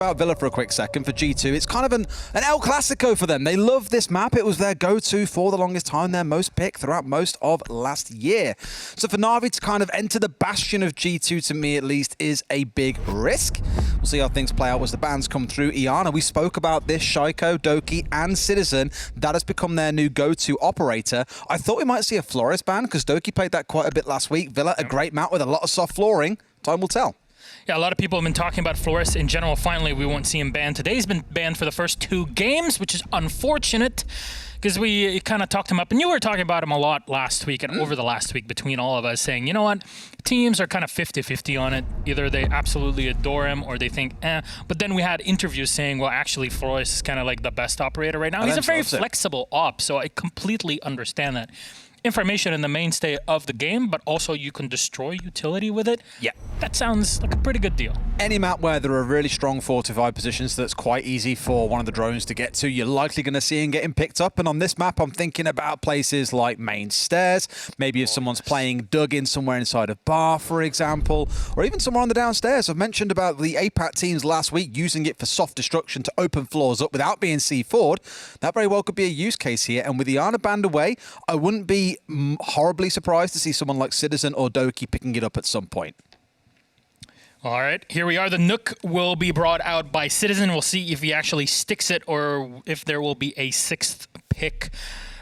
About Villa for a quick second for G2. It's kind of an El Clasico for them. They love this map. It was their go-to for the longest time, their most picked throughout most of last year. So for NaVi to kind of enter the bastion of G2, to me at least, is a big risk. We'll see how things play out as the bans come through. Iana, we spoke about this, Shaiko, Doki, and Citizen. That has become their new go-to operator. I thought we might see a Flores ban, because Doki played that quite a bit last week. Villa, a great map with a lot of soft flooring. Time will tell. Yeah, a lot of people have been talking about Flores in general. Finally, we won't see him banned. Today he's been banned for the first 2 games, which is unfortunate because we kind of talked him up. And you were talking about him a lot last week and over the last week between all of us saying, you know what, teams are kind of 50-50 on it. Either they absolutely adore him or they think, eh. But then we had interviews saying, well, actually, Flores is kind of like the best operator right now. He's a very flexible op, so I completely understand that. Information in the mainstay of the game, but also you can destroy utility with it. Yeah, that sounds like a pretty good deal. Any map where there are really strong fortified positions that's quite easy for one of the drones to get to, you're likely going to see him getting picked up. And on this map, I'm thinking about places like main stairs. Maybe if someone's playing dug in somewhere inside of bar, for example, or even somewhere on the downstairs. I've mentioned about the APAC teams last week using it for soft destruction to open floors up without being C4'd. That very well could be a use case here. And with Iana banned away, I wouldn't be horribly surprised to see someone like Citizen or Doki picking it up at some point. All right, here we are. The Nook will be brought out by Citizen. We'll see if he actually sticks it or if there will be a 6th pick.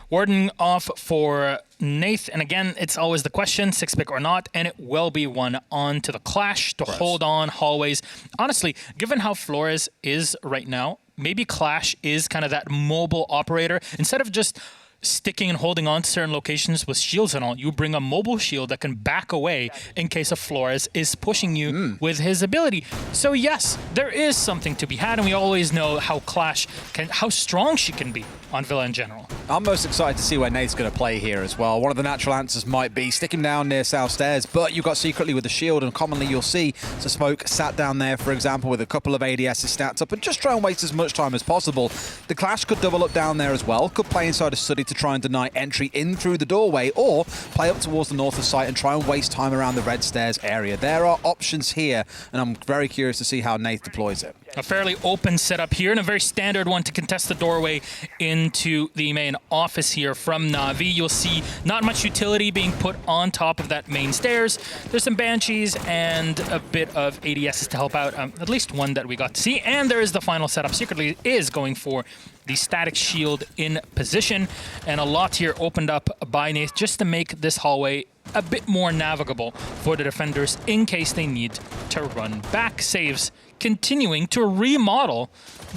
Warden off for Nath, and again, it's always the question, 6th pick or not, and it will be one on to the Clash to hold on hallways. Honestly, given how Flores is right now, maybe Clash is kind of that mobile operator. Instead of just sticking and holding on to certain locations with shields and all, you bring a mobile shield that can back away in case of Flores is pushing you with his ability. So yes, there is something to be had, and we always know how Clash how strong she can be on Villa in general. I'm most excited to see where Nate's going to play here as well. One of the natural answers might be stick him down near South Stairs, but you've got secretly with the shield, and commonly you'll see the Smoke sat down there, for example, with a couple of ADSs stacked up, and just try and waste as much time as possible. The Clash could double up down there as well, could play inside a study to try and deny entry in through the doorway, or play up towards the north of site and try and waste time around the red stairs area. There are options here, and I'm very curious to see how Nate deploys it. A fairly open setup here, and a very standard one to contest the doorway into the main office here from NaVi. You'll see not much utility being put on top of that main stairs. There's some Banshees and a bit of ADSs to help out, at least one that we got to see. And there is the final setup. Secretly is going for the static shield in position, and a lot here opened up by Nath just to make this hallway a bit more navigable for the defenders in case they need to run back. Saves continuing to remodel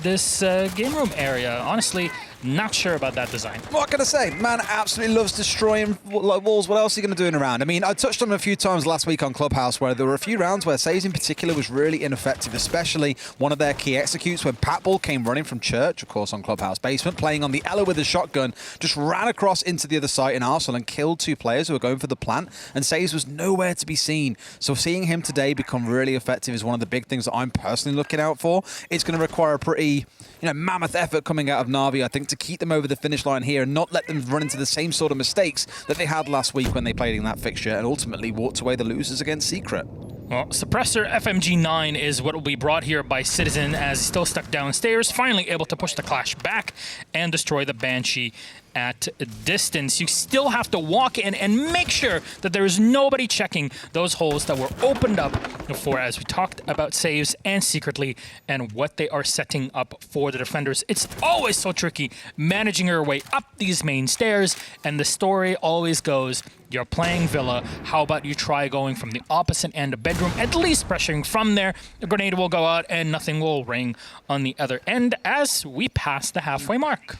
this game room area. Honestly, not sure about that design. What can I say? Man absolutely loves destroying walls. What else are you going to do in a round? I mean, I touched on it a few times last week on Clubhouse where there were a few rounds where Saves in particular was really ineffective, especially one of their key executes when Patbull came running from Church, of course, on Clubhouse Basement, playing on the Ella with a shotgun, just ran across into the other site in Arsenal and killed 2 players who were going for the plant, and Saves was nowhere to be seen. So seeing him today become really effective is one of the big things that I'm personally looking out for. It's going to require a pretty, mammoth effort coming out of NaVi, I think, to keep them over the finish line here and not let them run into the same sort of mistakes that they had last week when they played in that fixture and ultimately walked away the losers against Secret. Well, Suppressor FMG9 is what will be brought here by Citizen as he's still stuck downstairs, finally able to push the Clash back and destroy the Banshee at a distance. You still have to walk in and make sure that there is nobody checking those holes that were opened up before, as we talked about Saves and Secretly and what they are setting up for the defenders. It's always so tricky managing your way up these main stairs, and the story always goes, you're playing Villa, how about you try going from the opposite end of bedroom, at least pressuring from there. The grenade will go out and nothing will ring on the other end as we pass the halfway mark.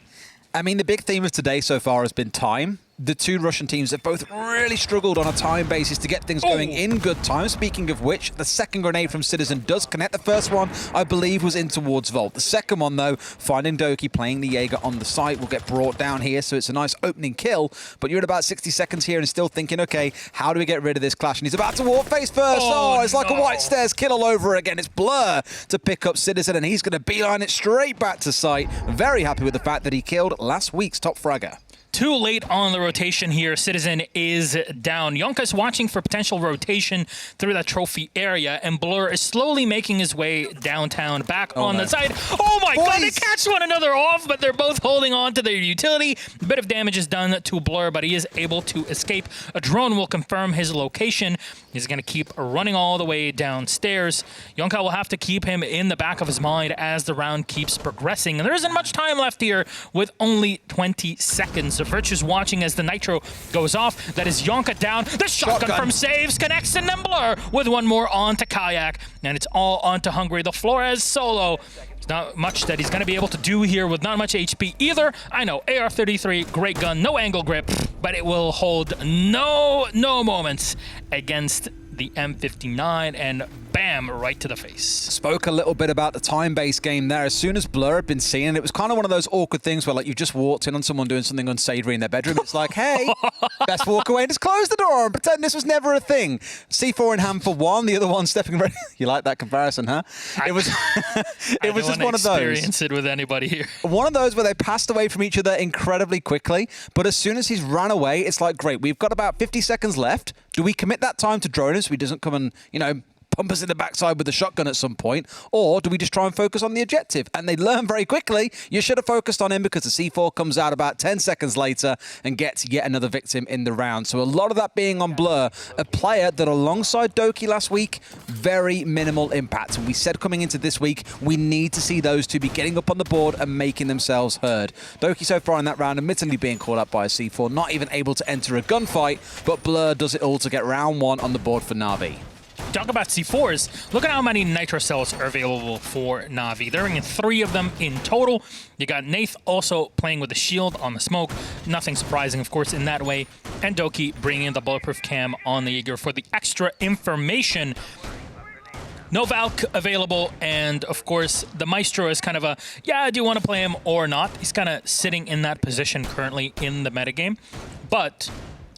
I mean, the big theme of today so far has been time. The 2 Russian teams have both really struggled on a time basis to get things going in good time. Speaking of which, the second grenade from Citizen does connect. The first one, I believe, was in towards Vault. The second one, though, finding Doki playing the Jaeger on the site, will get brought down here, so it's a nice opening kill. But you're at about 60 seconds here and still thinking, okay, how do we get rid of this Clash? And he's about to walk face first. Oh, it's like a White Stairs kill all over again. It's Blur to pick up Citizen, and he's going to beeline it straight back to site. Very happy with the fact that he killed last week's top fragger. Too late on the rotation here. Citizen is down. Yonka's watching for potential rotation through that trophy area, and Blur is slowly making his way downtown, back on the side. Oh my god, they catch one another off, but they're both holding on to their utility. A bit of damage is done to Blur, but he is able to escape. A drone will confirm his location. He's going to keep running all the way downstairs. Yonka will have to keep him in the back of his mind as the round keeps progressing. And there isn't much time left here with only 20 seconds. So Virtue's watching as the Nitro goes off. That is Yonka down. The shotgun from Saves connects, and then Blur with one more onto Kayak. And it's all onto Hungry. The Flores solo. There's not much that he's going to be able to do here with not much HP either. I know, AR-33, great gun, no angle grip, but it will hold no moments against the M59, and bam, right to the face. Spoke a little bit about the time-based game there. As soon as Blur had been seen, it was kind of one of those awkward things where, like, you've just walked in on someone doing something unsavory in their bedroom. It's like, hey, best walk away and just close the door and pretend this was never a thing. C4 in hand for one, the other one stepping ready. You like that comparison, huh? It was it was just one of those. I don't experience it with anybody here. One of those where they passed away from each other incredibly quickly, but as soon as he's ran away, it's like, great, we've got about 50 seconds left. Do we commit that time to Dronus so he doesn't come and, you know, pump us in the backside with the shotgun at some point, or do we just try and focus on the objective? And they learn very quickly, you should have focused on him, because the C4 comes out about 10 seconds later and gets yet another victim in the round. So a lot of that being on Blur, a player that alongside Doki last week, very minimal impact. And we said coming into this week, we need to see those two be getting up on the board and making themselves heard. Doki so far in that round, admittedly being caught up by a C4, not even able to enter a gunfight, but Blur does it all to get round one on the board for NaVi. Talk about C4s. Look at how many Nitro cells are available for NaVi. They're in 3 of them in total. You got Nath also playing with the shield on the smoke. Nothing surprising, of course, in that way. And Doki bringing in the bulletproof cam on the Jaeger for the extra information. No Valk available, and of course, the Maestro is kind of a, yeah, do you want to play him or not? He's kind of sitting in that position currently in the metagame. But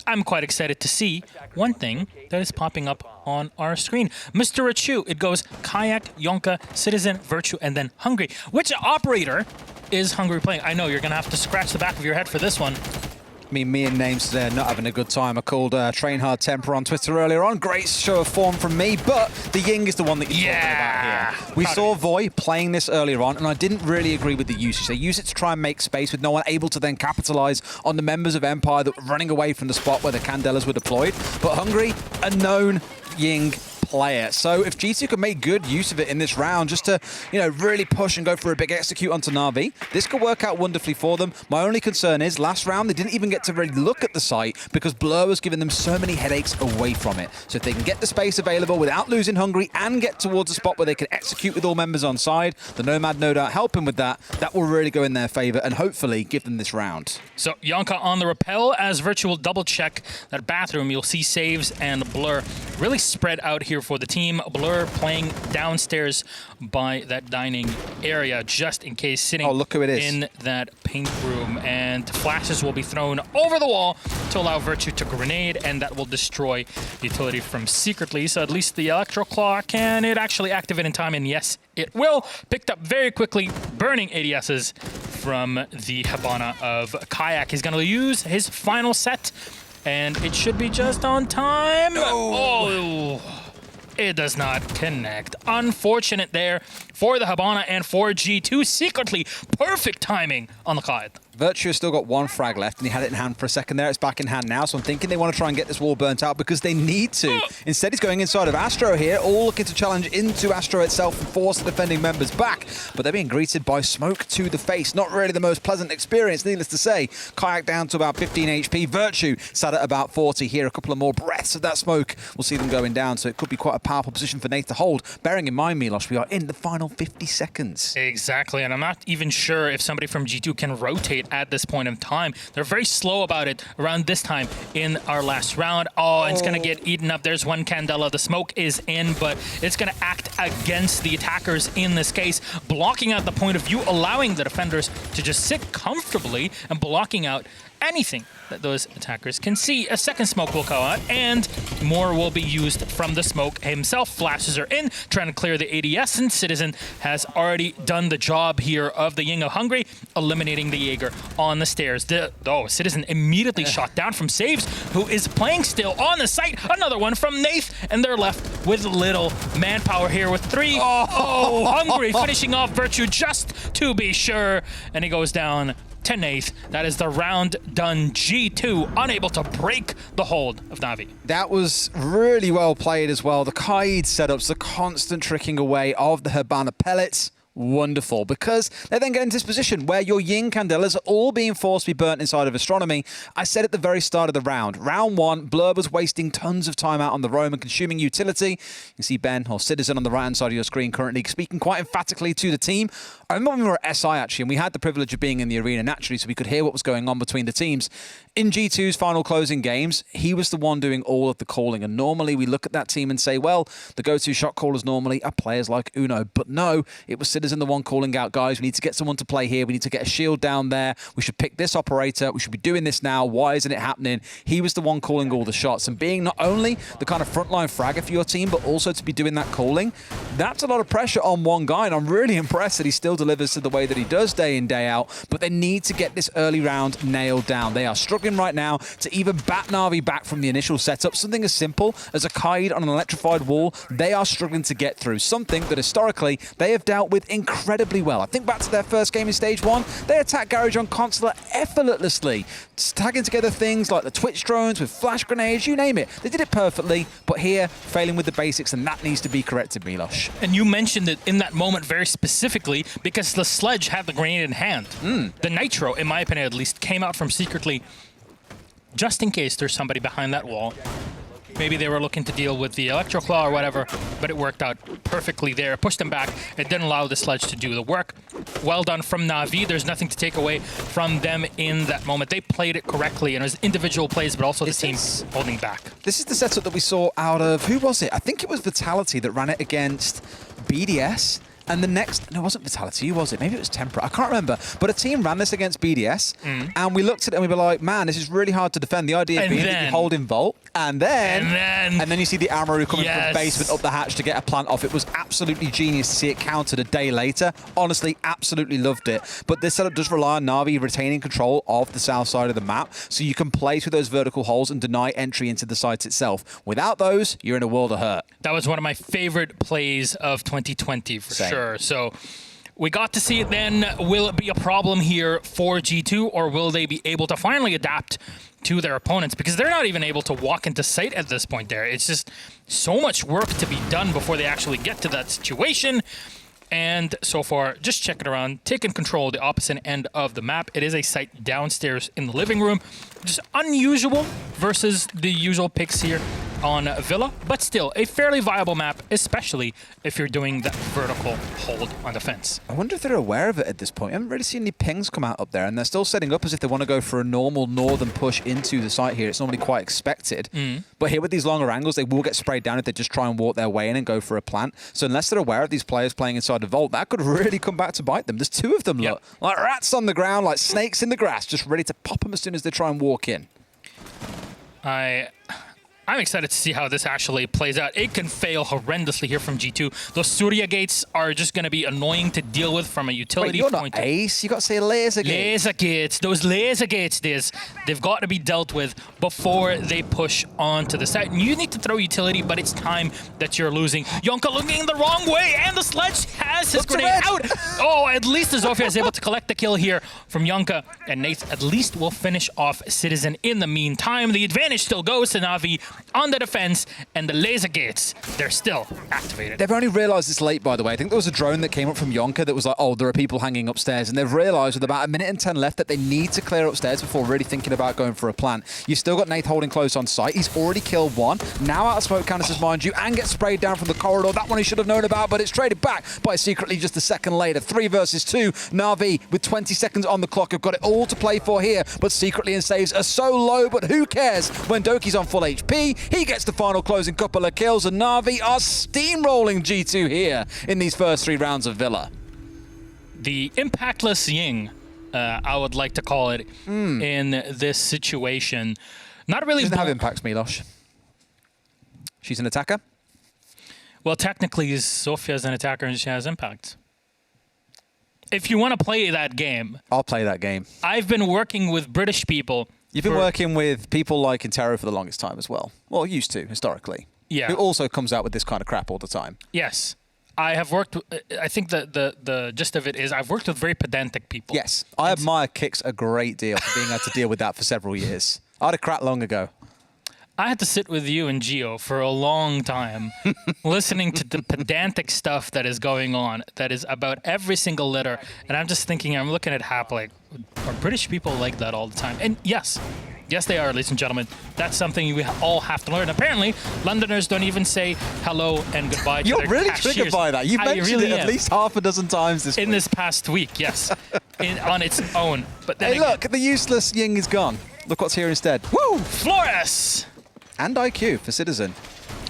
I'm quite excited to see one thing that is popping up on our screen. Mr. Achu, it goes Kayak, Yonka, Citizen, Virtue, and then Hungry. Which operator is Hungry playing? I know you're going to have to scratch the back of your head for this one. I mean, me and Names today are not having a good time. I called Train Hard Temper on Twitter earlier on. Great show of form from me, but the Ying is the one that you're talking about here. We saw Voy playing this earlier on, and I didn't really agree with the usage. They use it to try and make space with no one able to then capitalize on the members of Empire that were running away from the spot where the Candelas were deployed. But Hungry, a known Ying player. So if G2 can make good use of it in this round, just to, you know, really push and go for a big execute onto NaVi, this could work out wonderfully for them. My only concern is last round they didn't even get to really look at the site because Blur was giving them so many headaches away from it. So if they can get the space available without losing Hungry and get towards a spot where they can execute with all members on side, the Nomad no doubt helping with that, that will really go in their favor and hopefully give them this round. So Yonka on the rappel as Virtual double check that bathroom. You'll see Saves and Blur really spread out here for the team. Blur playing downstairs by that dining area just in case, sitting look who it is. in that paint room. And flashes will be thrown over the wall to allow Virtue to grenade, and that will destroy utility from Secretly. So at least the Electro Claw, can it actually activate in time? And yes, it will. Picked up very quickly, burning ADSs from the Habana of Kayak. He's going to use his final set, and it should be just on time. Oh, it does not connect. Unfortunate there for the Habana and for G2. Secretly, perfect timing on the Clyde. Virtue has still got 1 frag left, and he had it in hand for a second there. It's back in hand now, so I'm thinking they want to try and get this wall burnt out because they need to. Instead, he's going inside of Astro here, all looking to challenge into Astro itself and force the defending members back. But they're being greeted by smoke to the face. Not really the most pleasant experience, needless to say. Kayak down to about 15 HP. Virtue sat at about 40 here. A couple of more breaths of that smoke. We'll see them going down, so it could be quite a powerful position for Nate to hold. Bearing in mind, Milos, we are in the final 50 seconds. Exactly, and I'm not even sure if somebody from G2 can rotate at this point in time. They're very slow about it around this time in our last round. Oh, it's going to get eaten up. There's one Candela. The smoke is in, but it's going to act against the attackers in this case, blocking out the point of view, allowing the defenders to just sit comfortably and blocking out anything that those attackers can see. A second smoke will come out, and more will be used from the smoke himself. Flashes are in, trying to clear the ADS, and Citizen has already done the job here of the Ying of Hungry, eliminating the Jaeger on the stairs. Citizen immediately shot down from Saves, who is playing still on the site. Another one from Nath, and they're left with little manpower here with 3. Hungry finishing off Virtue just to be sure, and he goes down 10-8. That is the round done. G2 unable to break the hold of NaVi. That was really well played as well. The Kaid setups, the constant tricking away of the Hibana pellets. Wonderful, because they then get into this position where your Yin Candelas are all being forced to be burnt inside of Astronomy. I said at the very start of the round, round 1, Blurb was wasting tons of time out on the roam and consuming utility. You see Ben, or Citizen, on the right-hand side of your screen currently speaking quite emphatically to the team. I remember when we were at SI, actually, and we had the privilege of being in the arena naturally, so we could hear what was going on between the teams. In G2's final closing games, he was the one doing all of the calling, and normally we look at that team and say, well, the go-to shot callers normally are players like Uno, but no, it was Citizen the one calling out, guys, we need to get someone to play here, we need to get a shield down there, we should pick this operator, we should be doing this now, why isn't it happening? He was the one calling all the shots, and being not only the kind of frontline fragger for your team, but also to be doing that calling, that's a lot of pressure on one guy, and I'm really impressed that he still delivers to the way that he does day in, day out, but they need to get this early round nailed down. They are struggling right now to even bat NaVi back from the initial setup. Something as simple as a Kaid on an electrified wall, they are struggling to get through. Something that historically they have dealt with incredibly well. I think back to their first game in Stage 1, they attacked Garage on Consular effortlessly, tagging together things like the Twitch drones with flash grenades, you name it. They did it perfectly, but here, failing with the basics, and that needs to be corrected, Milos. And you mentioned it in that moment very specifically because the Sledge had the grenade in hand. The Nitro, in my opinion at least, came out from secretly just in case there's somebody behind that wall. Maybe they were looking to deal with the Electro Claw or whatever, but it worked out perfectly there. Pushed them back. It didn't allow the Sledge to do the work. Well done from NaVi. There's nothing to take away from them in that moment. They played it correctly, and it was individual plays, but also the team holding back. This is the setup that we saw out of, who was it? I think it was Vitality that ran it against BDS. And the next, no, it wasn't Vitality, who was it? Maybe it was Tempera, I can't remember. But a team ran this against BDS, and we looked at it and we were like, man, this is really hard to defend. The idea being that you hold in Vault, and then you see the Amaru coming from the basement up the hatch to get a plant off. It was absolutely genius to see it countered a day later. Honestly, absolutely loved it. But this setup does rely on NaVi retaining control of the south side of the map, so you can play through those vertical holes and deny entry into the site itself. Without those, you're in a world of hurt. That was one of my favorite plays of 2020 for sure. So we got to see it then. Will it be a problem here for G2, or will they be able to finally adapt to their opponents? Because they're not even able to walk into sight at this point there. It's just so much work to be done before they actually get to that situation. And so far, just checking around, taking control of the opposite end of the map. It is a site downstairs in the living room. Just unusual versus the usual picks here on Villa, but still a fairly viable map, especially if you're doing that vertical hold on the fence. I wonder if they're aware of it at this point. I haven't really seen any pings come out up there, and they're still setting up as if they want to go for a normal northern push into the site here. It's normally quite expected. But here with these longer angles, they will get sprayed down if they just try and walk their way in and go for a plant. So unless they're aware of these players playing inside the vault, that could really come back to bite them. There's two of them, look. Like rats on the ground, like snakes in the grass, just ready to pop them as soon as they try and walk in. I'm excited to see how this actually plays out. It can fail horrendously here from G2. Those Surya gates are just going to be annoying to deal with from a utility point. You're not Ace. You got to say laser gates. Laser gates. Those laser gates, they've got to be dealt with before they push onto the site. And you need to throw utility, but it's time that you're losing. Yonka looking the wrong way, and the Sledge has his grenade out. Oh, at least Zofia is able to collect the kill here from Yonka, and Nath at least will finish off Citizen in the meantime. The advantage still goes to NaVi on the defense, and the laser gates, they're still activated. They've only realized this late, by the way. I think there was a drone that came up from Yonka that was like, oh, there are people hanging upstairs, and they've realized with about 1 minute and 10 left that they need to clear upstairs before really thinking about going for a plant. You've still got Nath holding close on site. He's already killed one. Now out of smoke canisters, mind you, and gets sprayed down from the corridor. That one he should have known about, but it's traded back by secretly just a second later. 3 versus 2. NaVi, with 20 seconds on the clock, have got it all to play for here, but secretly in saves are so low, but who cares when Doki's on full HP? He gets the final closing couple of kills, and NaVi are steamrolling G2 here in these first 3 rounds of Villa. The impactless Ying I would like to call it, in this situation. Not really. She doesn't have impacts, Milosh. She's an attacker. Well, technically, Sofia's an attacker and she has impact. If you want to play that game, I'll play that game. I've been working with British people. You've been working with people like Intero for the longest time as well. Well, used to, historically. Yeah. Who also comes out with this kind of crap all the time. Yes. I have worked, I think the gist of it is I've worked with very pedantic people. Yes. I admire Kix a great deal for being able to deal with that for several years. I'd have cracked long ago. I had to sit with you and Gio for a long time listening to the pedantic stuff that is going on, that is about every single letter. And I'm just thinking, I'm looking at Hap like, are British people like that all the time? And yes, they are, ladies and gentlemen. That's something we all have to learn. Apparently, Londoners don't even say hello and goodbye to You're their really cashiers. triggered by that. You've mentioned really it at least half a dozen times this week. In this past week, yes. On its own. But then Hey, look, the useless Ying is gone. Look what's here instead. Woo! Flores! And IQ for Citizen,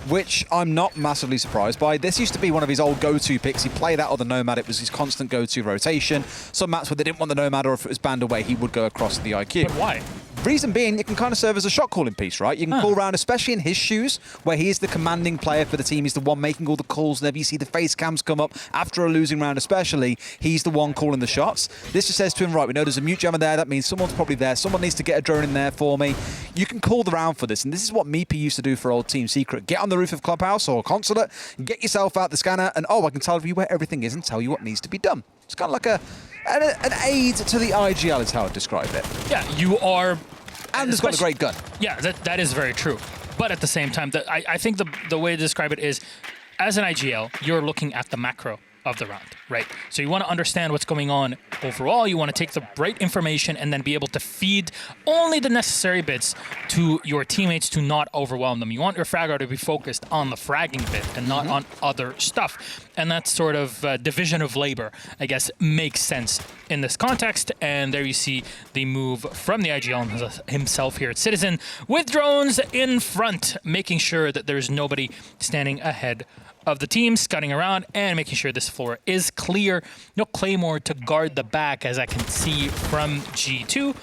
which I'm not massively surprised by. This used to be one of his old go-to picks. He played out of the Nomad. It was his constant go-to rotation. Some maps where they didn't want the Nomad, or if it was banned away, he would go across to the IQ. But why? Reason being, it can kind of serve as a shot calling piece, right? You can call around, especially in his shoes, where he is the commanding player for the team. He's the one making all the calls. Whenever you see the face cams come up after a losing round especially, he's the one calling the shots. This just says to him, right, we know there's a mute jammer there. That means someone's probably there. Someone needs to get a drone in there for me. You can call the round for this. And this is what Meepy used to do for old Team Secret. Get on the roof of Clubhouse or Consulate, get yourself out the scanner, and I can tell you where everything is and tell you what needs to be done. It's kind of like an aid to the IGL is how I'd describe it. Yeah, you are... And it's got a great gun. Yeah, that is very true. But at the same time, I think the way to describe it is, as an IGL, you're looking at the macro of the round, right? So you want to understand what's going on overall. You want to take the right information and then be able to feed only the necessary bits to your teammates to not overwhelm them. You want your fragger to be focused on the fragging bit and not on other stuff. And that sort of division of labor, I guess, makes sense in this context. And there you see the move from the IGL himself here at Citizen with drones in front, making sure that there's nobody standing ahead of the team, scutting around and making sure this floor is clear. No Claymore to guard the back, as I can see from G2.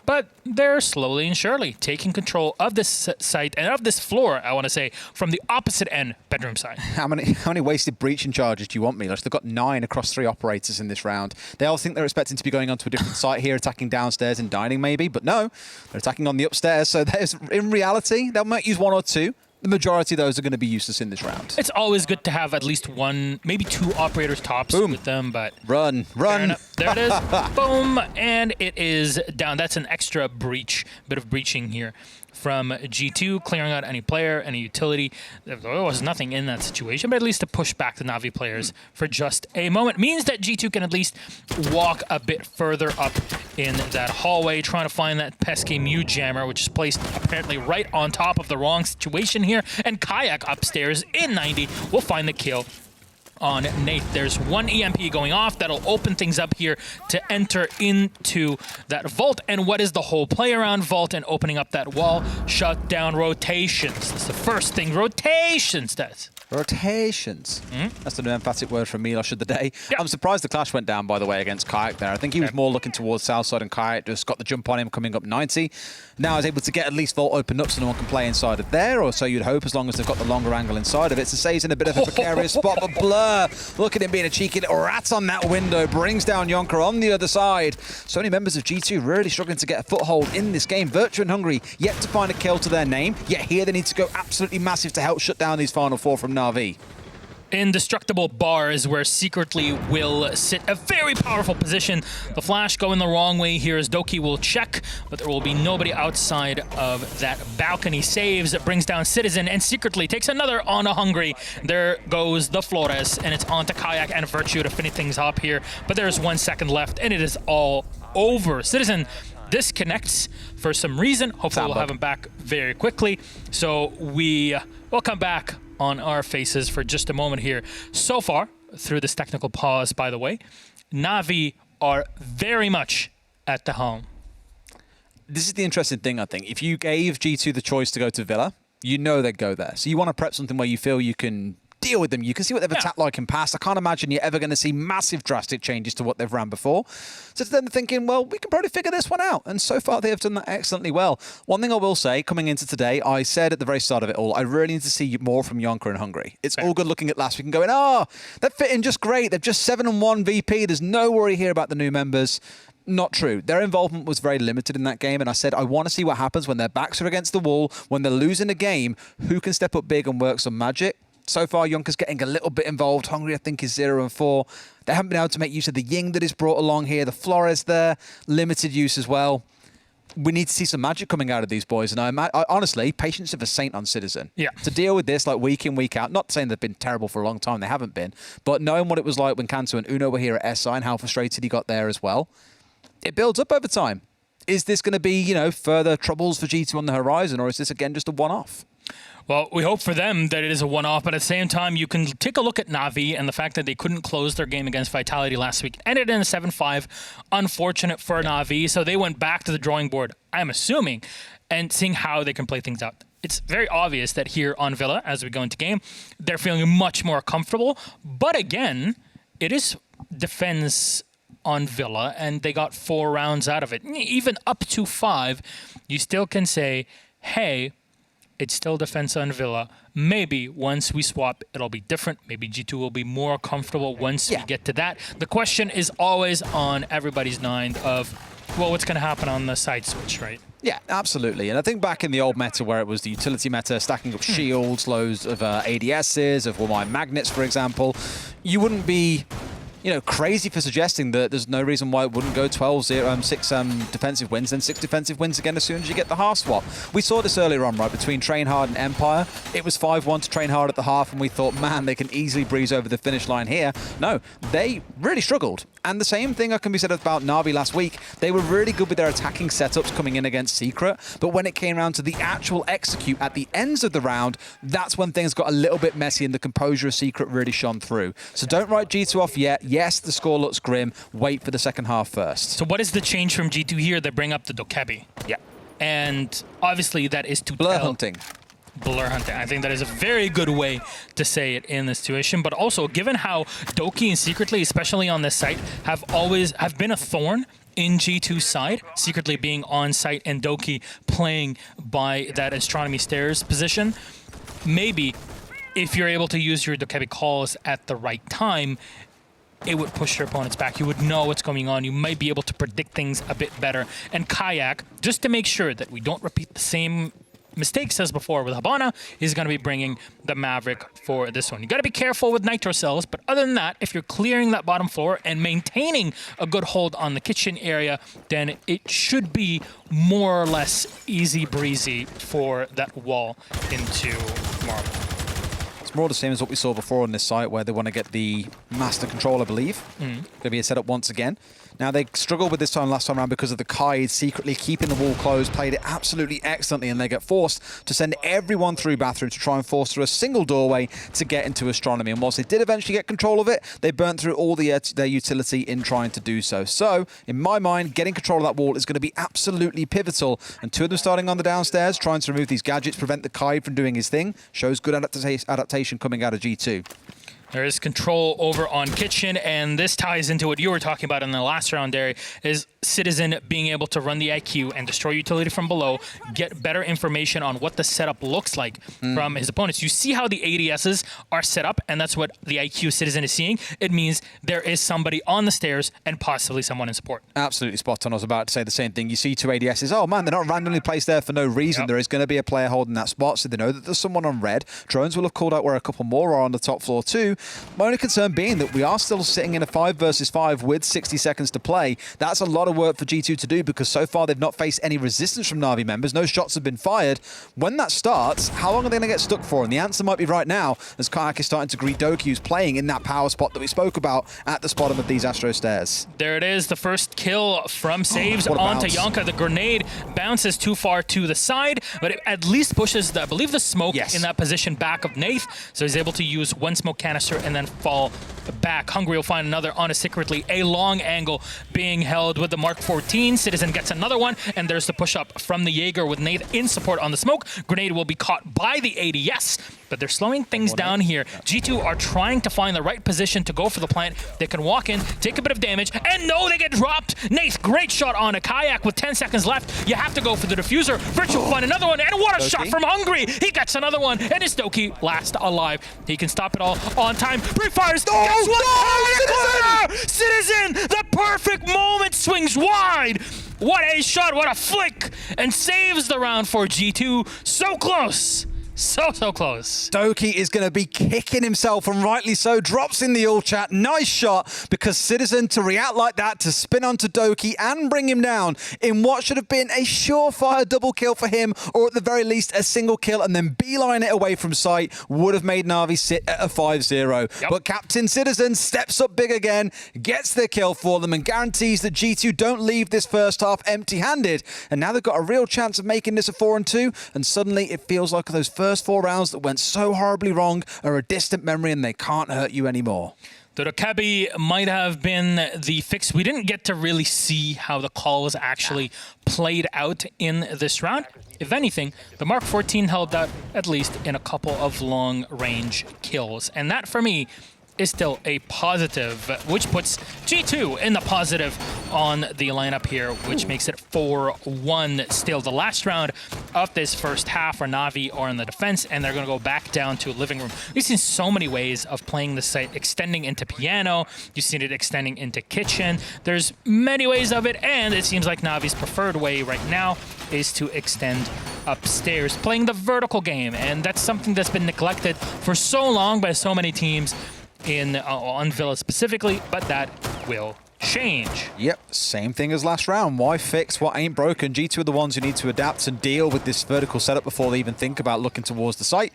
But they're slowly and surely taking control of this site and of this floor, I want to say, from the opposite end, bedroom side. How many wasted breaching charges do you want, Milos? They've got 9 across 3 operators in this round. They all think they're expecting to be going onto a different site here, attacking downstairs and dining maybe, but no, they're attacking on the upstairs. So there's, in reality, they might use 1 or 2. The majority of those are going to be useless in this round. It's always good to have at least 1, maybe 2 operators tops with them, but... Run. There it is. Boom. And it is down. That's an extra breach, bit of breaching here from G2, clearing out any player, any utility. There was nothing in that situation, but at least to push back the NaVi players for just a moment means that G2 can at least walk a bit further up in that hallway, trying to find that pesky mute jammer, which is placed apparently right on top of the wrong situation here. And Kayak upstairs in 90 will find the kill on Nate. There's 1 EMP going off that'll open things up here to enter into that vault. And what is the whole play around vault and opening up that wall? Shut down rotations. That's the first thing rotations does. Rotations. That's the new emphatic word from Milos of the day. Yep. I'm surprised the clash went down, by the way, against Kayak there. I think he was more looking towards Southside, and Kayak just got the jump on him coming up 90. Now is able to get at least vault opened up so no one can play inside of there, or so you'd hope, as long as they've got the longer angle inside of it. So Say's in a bit of a precarious spot, but Blur, look at him being a cheeky little rat on that window, brings down Yonker on the other side. So many members of G2 really struggling to get a foothold in this game. Virtue and Hungry yet to find a kill to their name, yet here they need to go absolutely massive to help shut down these final 4 from NaVi. Indestructible bar is where Secretly will sit a very powerful position. The flash going the wrong way here as Doki will check, but there will be nobody outside of that balcony. Saves, brings down Citizen, and Secretly takes another on a Hungry. There goes the Flores, and it's on to Kayak and Virtue to finish things up here. But there's 1 second left, and it is all over. Citizen disconnects for some reason. Hopefully we'll have him back very quickly. So we will come back on our faces for just a moment here. So far, through this technical pause, by the way, NaVi are very much at the helm. This is the interesting thing, I think. If you gave G2 the choice to go to Villa, you know they'd go there. So you want to prep something where you feel you can deal with them. You can see what they've attacked like in past. I can't imagine you're ever going to see massive drastic changes to what they've ran before. So then they're thinking, well, we can probably figure this one out. And so far they have done that excellently well. One thing I will say, coming into today, I said at the very start of it all, I really need to see more from Yonka and Hungary. It's all good looking at last week and going, they're fitting just great. They've just 7-1 VP. There's no worry here about the new members. Not true. Their involvement was very limited in that game, and I said I want to see what happens when their backs are against the wall, when they're losing a game, who can step up big and work some magic. So far, Yonka's getting a little bit involved. Hungary, I think, is 0-4. They haven't been able to make use of the Ying that is brought along here. The Flores there, limited use as well. We need to see some magic coming out of these boys, and I honestly, patience of a saint on Citizen. Yeah. To deal with this like week in, week out, not saying they've been terrible for a long time, they haven't been, but knowing what it was like when Kanto and Uno were here at SI and how frustrated he got there as well, it builds up over time. Is this going to be, further troubles for G2 on the horizon, or is this, again, just a one-off? Well, we hope for them that it is a one-off, but at the same time, you can take a look at NaVi and the fact that they couldn't close their game against Vitality last week. Ended in a 7-5. Unfortunate for NaVi, so they went back to the drawing board, I'm assuming, and seeing how they can play things out. It's very obvious that here on Villa, as we go into game, they're feeling much more comfortable. But again, it is defense on Villa, and they got 4 rounds out of it. Even up to 5, you still can say, hey, it's still defense on Villa. Maybe once we swap, it'll be different. Maybe G2 will be more comfortable once we get to that. The question is always on everybody's mind of, well, what's going to happen on the side switch, right? Yeah, absolutely. And I think back in the old meta where it was the utility meta, stacking up shields, loads of ADSs, of magnets, for example, you wouldn't be crazy for suggesting that there's no reason why it wouldn't go 12-0, 6 defensive wins, then 6 defensive wins again as soon as you get the half swap. We saw this earlier on, right, between Trainhard and Empire. It was 5-1 to Trainhard at the half, and we thought, man, they can easily breeze over the finish line here. No, they really struggled. And the same thing can be said about NaVi last week. They were really good with their attacking setups coming in against Secret, but when it came around to the actual execute at the ends of the round, that's when things got a little bit messy and the composure of Secret really shone through. So don't write G2 off yet. Yes, the score looks grim. Wait for the second half first. So what is the change from G2 here? They bring up the Dokebi. Yeah. And obviously that is to Blur hunting. Blur hunting. I think that is a very good way to say it in this situation. But also, given how Doki and Secretly, especially on this site, have been a thorn in G2's side, Secretly being on site and Doki playing by that astronomy stairs position, maybe if you're able to use your Dokebi calls at the right time, it would push your opponents back. You would know what's going on. You might be able to predict things a bit better. And Kayak, just to make sure that we don't repeat the same mistakes as before with Habana, is going to be bringing the Maverick for this one. You got to be careful with Nitro Cells, but other than that, if you're clearing that bottom floor and maintaining a good hold on the kitchen area, then it should be more or less easy breezy for that wall into Marble. More the same as what we saw before on this site, where they want to get the master control, I believe. Going to be a setup once again. Now, they struggled with this time last time around because of the Kaid secretly keeping the wall closed, played it absolutely excellently, and they get forced to send everyone through bathroom to try and force through a single doorway to get into astronomy. And whilst they did eventually get control of it, they burnt through all their utility in trying to do so. So, in my mind, getting control of that wall is going to be absolutely pivotal. And 2 of them starting on the downstairs, trying to remove these gadgets, prevent the Kaid from doing his thing, shows good adaptation coming out of G2. There is control over on Kitchen, and this ties into what you were talking about in the last round, Derry, is Citizen being able to run the IQ and destroy utility from below, get better information on what the setup looks like from his opponents. You see how the ADSs are set up, and that's what the IQ Citizen is seeing. It means there is somebody on the stairs and possibly someone in support. Absolutely spot on. I was about to say the same thing. You see 2 ADSs. Oh, man, they're not randomly placed there for no reason. Yep. There is going to be a player holding that spot, so they know that there's someone on red. Drones will have called out where a couple more are on the top floor too. My only concern being that we are still sitting in a 5 versus 5 with 60 seconds to play. That's a lot of work for G2 to do because so far they've not faced any resistance from NaVi members. No shots have been fired. When that starts, how long are they going to get stuck for? And the answer might be right now, as Kayak is starting to greet Doki, who's playing in that power spot that we spoke about at the bottom of these Astro stairs. There it is, the first kill from Saves onto Yonka. The grenade bounces too far to the side, but it at least pushes, I believe, the smoke in that position back of Nath. So he's able to use 1 smoke canister and then fall back. Hungary will find another on a Secretly. A long angle being held with the Mark 14. Citizen gets another one, and there's the push up from the Jaeger with Nath in support on the smoke. Grenade will be caught by the ADS, but they're slowing things down here. G2 are trying to find the right position to go for the plant. They can walk in, take a bit of damage, and no, they get dropped. Nath, great shot on a kayak with 10 seconds left. You have to go for the diffuser. Virtual find another one, and what a shot from Hungry. He gets another one, and his Doki last alive. He can stop it all on time. Pre-fires. Citizen, the perfect moment, swings wide. What a shot, what a flick, and saves the round for G2. So close. So close. Doki is going to be kicking himself, and rightly so. Drops in the all chat. Nice shot, because Citizen to react like that, to spin onto Doki and bring him down in what should have been a surefire double kill for him, or at the very least a single kill, and then beeline it away from sight, would have made NaVi sit at a 5-0. But Captain Citizen steps up big again, gets the kill for them, and guarantees that G2 don't leave this first half empty-handed. And now they've got a real chance of making this a 4-2, and suddenly it feels like those first 4 rounds that went so horribly wrong are a distant memory, and they can't hurt you anymore. The Dokebi might have been the fix. We didn't get to really see how the call was actually played out in this round. If anything, the Mark 14 held out at least in a couple of long-range kills. And that, for me, is still a positive, which puts G2 in the positive on the lineup here, which makes it 4-1 still. The last round of this first half where NaVi are in the defense, and they're going to go back down to living room. We've seen so many ways of playing the site, extending into piano. You've seen it extending into kitchen. There's many ways of it, and it seems like NaVi's preferred way right now is to extend upstairs, playing the vertical game, and that's something that's been neglected for so long by so many teams on Villa specifically, but that will change. Yep, same thing as last round. Why fix what ain't broken? G2 are the ones who need to adapt and deal with this vertical setup before they even think about looking towards the site.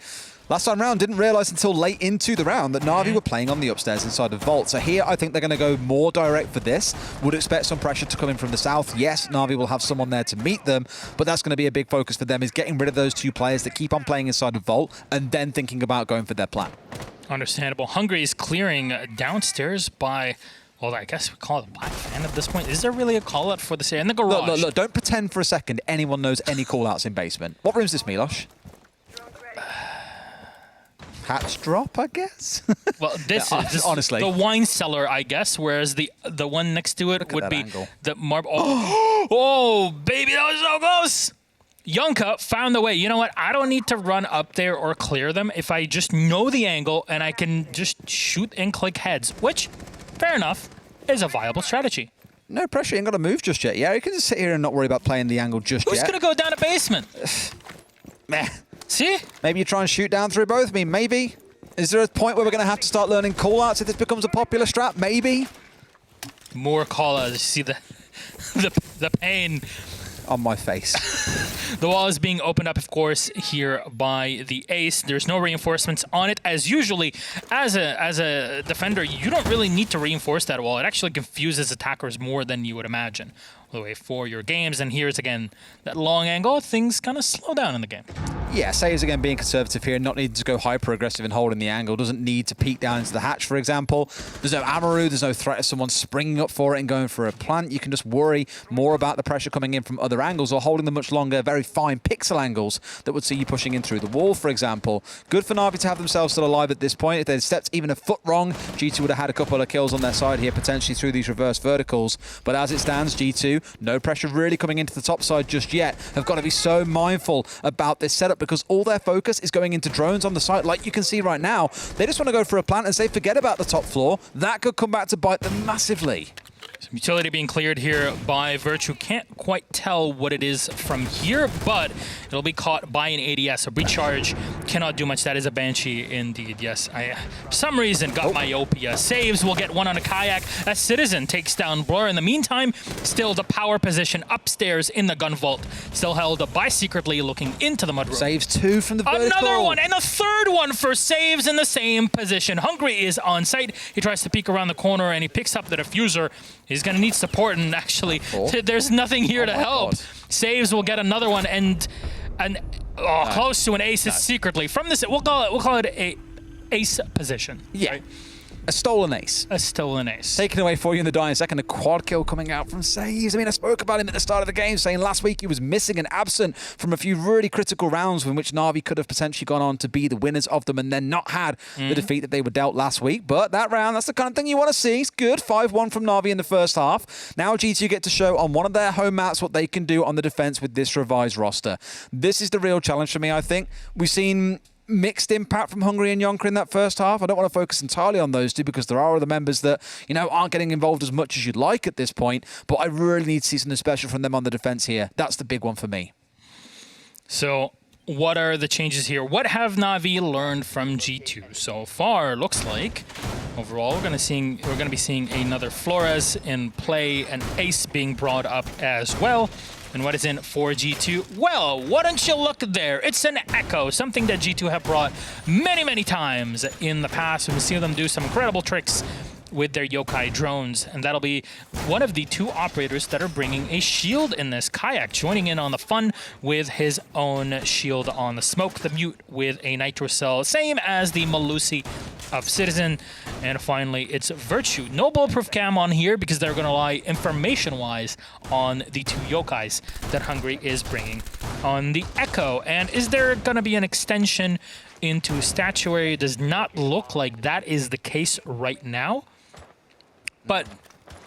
Last time round, didn't realize until late into the round that NaVi were playing on the upstairs inside of Vault. So here, I think they're going to go more direct for this. Would expect some pressure to come in from the south. Yes, NaVi will have someone there to meet them, but that's going to be a big focus for them, is getting rid of those 2 players that keep on playing inside of Vault and then thinking about going for their plan. Understandable. Hungry is clearing downstairs by, well, I guess we call it a black fan at this point. Is there really a call-out for this area? In the garage. Look, don't pretend for a second anyone knows any call-outs in basement. What room's this, Milosh? Hatch drop, I guess? Well, this is honestly the wine cellar, I guess, whereas the one next to it would be angle. the marble. Oh, baby, that was so close! Yunka found the way. You know what? I don't need to run up there or clear them if I just know the angle and I can just shoot and click heads, which, fair enough, is a viable strategy. No pressure, you ain't got to move just yet. Yeah, you can just sit here and not worry about playing the angle just Who's yet. going to go down a basement? Meh. See? Maybe you try and shoot down through both. I mean, maybe. Is there a point where we're going to have to start learning call-outs if this becomes a popular strat? Maybe. More call-outs. You see the pain on my face. The wall is being opened up, of course, here by the ace. There's no reinforcements on it, as usually, as a defender, you don't really need to reinforce that wall. It actually confuses attackers more than you would imagine. The way for your games, and here's again that long angle, things kind of slow down in the game. Yeah, Sayers again being conservative here, not needing to go hyper aggressive and holding the angle, doesn't need to peek down into the hatch, for example. There's no Amaru, there's no threat of someone springing up for it and going for a plant. You can just worry more about the pressure coming in from other angles or holding the much longer, very fine pixel angles that would see you pushing in through the wall, for example. Good for NaVi to have themselves still alive at this point. If they'd stepped even a foot wrong, G2 would have had a couple of kills on their side here, potentially through these reverse verticals. But as it stands, G2, no pressure really coming into the top side just yet, have got to be so mindful about this setup because all their focus is going into drones on the site, like you can see right now. They just want to go for a plant and say forget about the top floor. That could come back to bite them massively. Some utility being cleared here by Virtue. Can't quite tell what it is from here, but it'll be caught by an ADS. So recharge cannot do much. That is a Banshee indeed. Yes, I for some reason got myopia. Saves will get one on a kayak. A Citizen takes down Blur. In the meantime, still the power position upstairs in the gun vault. Still held by Secretly looking into the mudroom. Saves 2 from the vertical. Another one, and a third one for Saves in the same position. Hungry is on site. He tries to peek around the corner, and he picks up the diffuser. He's going to need support, and actually, there's nothing here to help. God. Saves will get another one, and close to an ace is Secretly. From this, we'll call it a ace position. Yeah. Right? A stolen ace. A stolen ace. Taken away for you in the dying second. A quad kill coming out from Saves. I mean, I spoke about him at the start of the game, saying last week he was missing and absent from a few really critical rounds in which NaVi could have potentially gone on to be the winners of them and then not had the defeat that they were dealt last week. But that round, that's the kind of thing you want to see. It's good. 5-1 from NaVi in the first half. Now G2 get to show on one of their home maps what they can do on the defense with this revised roster. This is the real challenge for me, I think. We've seen mixed impact from Hungry and Yonka in that first half. I don't want to focus entirely on those two because there are other members that, aren't getting involved as much as you'd like at this point, but I really need to see something special from them on the defense here. That's the big one for me. So what are the changes here? What have NaVi learned from G2 so far? Looks like overall we're going to be seeing another Flores in play, an ace being brought up as well. And what is in for G2? Well, wouldn't you look there? It's an Echo, something that G2 have brought many, many times in the past. We've seen them do some incredible tricks with their yokai drones, and that'll be one of the two operators that are bringing a shield in this. Kayak joining in on the fun with his own shield on the smoke. The Mute with a Nitro Cell, same as the Malusi of Citizen. And finally, it's Virtue. No bulletproof cam on here because they're going to rely information-wise on the two yokais that Hungry is bringing on the Echo. And is there going to be an extension into Statuary? It does not look like that is the case right now. But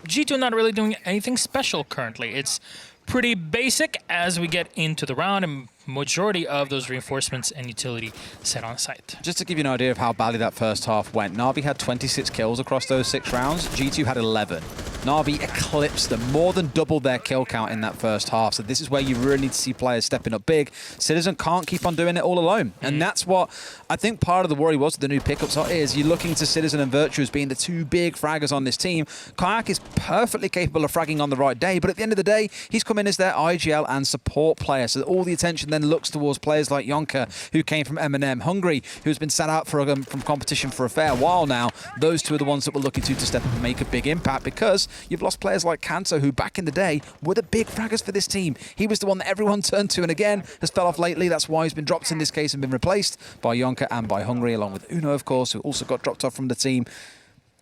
G2 not really doing anything special currently. It's pretty basic as we get into the round, and majority of those reinforcements and utility set on site. Just to give you an idea of how badly that first half went, NaVi had 26 kills across those 6 rounds. G2 had 11. NaVi eclipsed them, more than doubled their kill count in that first half. So this is where you really need to see players stepping up big. Citizen can't keep on doing it all alone. And that's what I think part of the worry was with the new pickups is you're looking to Citizen and Virtue as being the two big fraggers on this team. Kayak is perfectly capable of fragging on the right day, but at the end of the day, he's come in as their IGL and support player. So all the attention then looks towards players like Yonka, who came from M&M, Hungry, who's been sat out from competition for a fair while now. Those two are the ones that we're looking to step up and make a big impact, because you've lost players like Kanto, who back in the day were the big fraggers for this team. He was the one that everyone turned to, and again, has fell off lately. That's why he's been dropped in this case and been replaced by Yonka and by Hungry, along with Uno, of course, who also got dropped off from the team.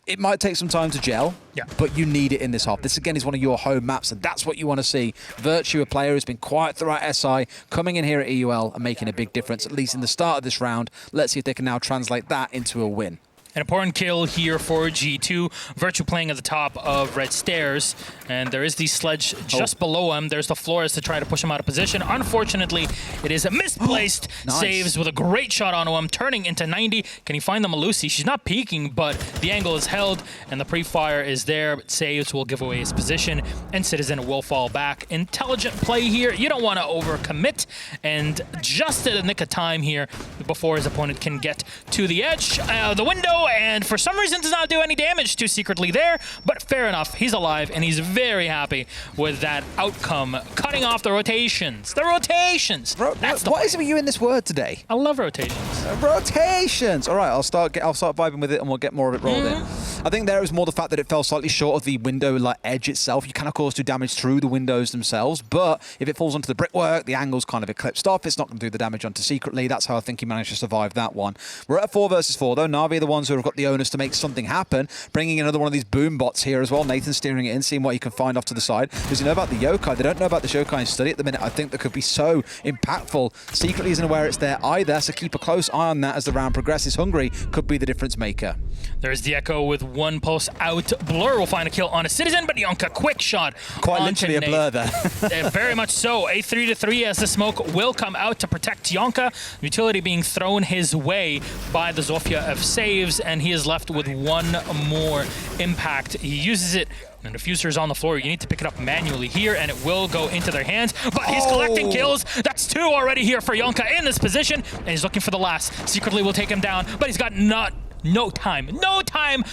It might take some time to gel, but you need it in this half. This, again, is one of your home maps, and that's what you want to see. Virtue, a player who's been quiet throughout SI, coming in here at EUL and making a big difference, at least in the start of this round. Let's see if they can now translate that into a win. An important kill here for G2. Virtue playing at the top of Red Stairs, and there is the sledge just below him. There's the Flores to try to push him out of position. Unfortunately, it is a misplaced Saves with a great shot onto him, turning into 90. Can he find the Malusi? She's not peeking, but the angle is held, and the pre-fire is there. But Saves will give away his position, and Citizen will fall back. Intelligent play here. You don't want to overcommit, and just at the nick of time here before his opponent can get to the edge, the window, and for some reason does not do any damage to Secretly there, but fair enough, he's alive, and he's very happy with that outcome, cutting off the rotations. The rotations! What is it with you in this word today? I love rotations. Rotations! All right, I'll start vibing with it, and we'll get more of it rolled in. I think there was more the fact that it fell slightly short of the window edge itself. You can, of course, do damage through the windows themselves, but if it falls onto the brickwork, the angle's kind of eclipsed off. It's not going to do the damage onto Secretly. That's how I think he managed to survive that one. We're at 4 versus 4, though. NaVi are the ones who have got the onus to make something happen, bringing in another one of these boom bots here as well. Nathan steering it in, seeing what he can find off to the side. Because you know about the yokai, they don't know about the yokai in study at the minute. I think that could be so impactful. Secretly isn't aware it's there either, so keep a close eye on that as the round progresses. Hungry could be the difference maker. There's the Echo with one pulse out. Blur will find a kill on a Citizen, but Yonka, quick shot. Quite literally a blur there. Very much so. A 3-3 as the smoke will come out to protect Yonka. Utility being thrown his way by the Zofia of Saves, and he is left with one more impact. He uses it, and the diffuser is on the floor. You need to pick it up manually here, and it will go into their hands. But he's collecting kills. That's 2 already here for Yonka in this position, and he's looking for the last. Secretly will take him down, but he's got no time,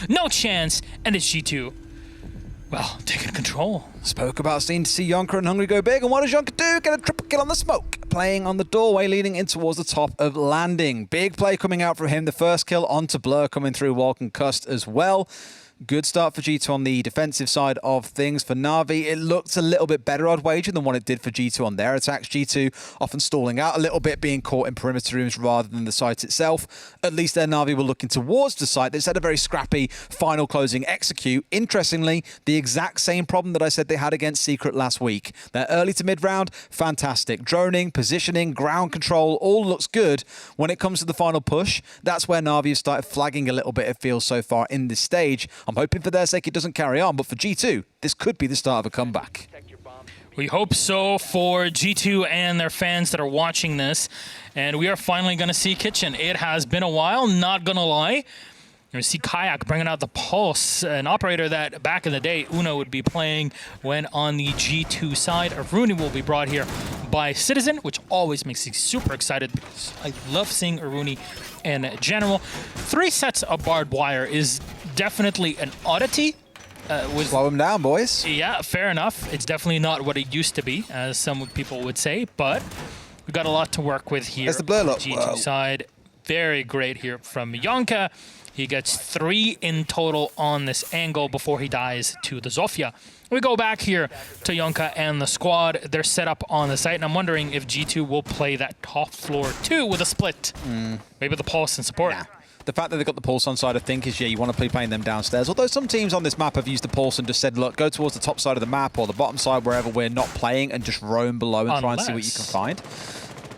no chance, and it's G2. Well, taking control. Spoke about seeing to see Yonka and Hungry go big, and what does Yonka do? Get a triple kill on the smoke. Playing on the doorway, leading in towards the top of landing. Big play coming out from him. The first kill onto Blur, coming through while concussed as well. Good start for G2 on the defensive side of things. For NaVi, it looked a little bit better, I'd wager, than what it did for G2 on their attacks. G2 often stalling out a little bit, being caught in perimeter rooms rather than the site itself. At least their NaVi were looking towards the site. They had a very scrappy final closing execute. Interestingly, the exact same problem that I said they had against Secret last week. Their early to mid round, fantastic. Droning, positioning, ground control, all looks good. When it comes to the final push, that's where NaVi have started flagging a little bit, it feels, so far in this stage. I'm hoping for their sake it doesn't carry on, but for G2, this could be the start of a comeback. We hope so for G2 and their fans that are watching this. And we are finally going to see Kitchen. It has been a while, not going to lie. You see Kayak bringing out the Pulse, an operator that back in the day Uno would be playing when on the G2 side. Aruni will be brought here by Citizen, which always makes me super excited because I love seeing Aruni in general. 3 sets of barbed wire is definitely an oddity. Slow them down, boys. Yeah, fair enough. It's definitely not what it used to be, as some people would say, but we've got a lot to work with here. There's the blur look. G2 side. Very great here from Yonka. He gets 3 in total on this angle before he dies to the Zofia. We go back here to Yonka and the squad. They're set up on the site, and I'm wondering if G2 will play that top floor too with a split. Maybe the Pulse and support. Nah. The fact that they've got the Pulse on side, I think, is, yeah, you want to be playing them downstairs. Although some teams on this map have used the Pulse and just said, look, go towards the top side of the map or the bottom side, wherever we're not playing, and just roam below and try and see what you can find.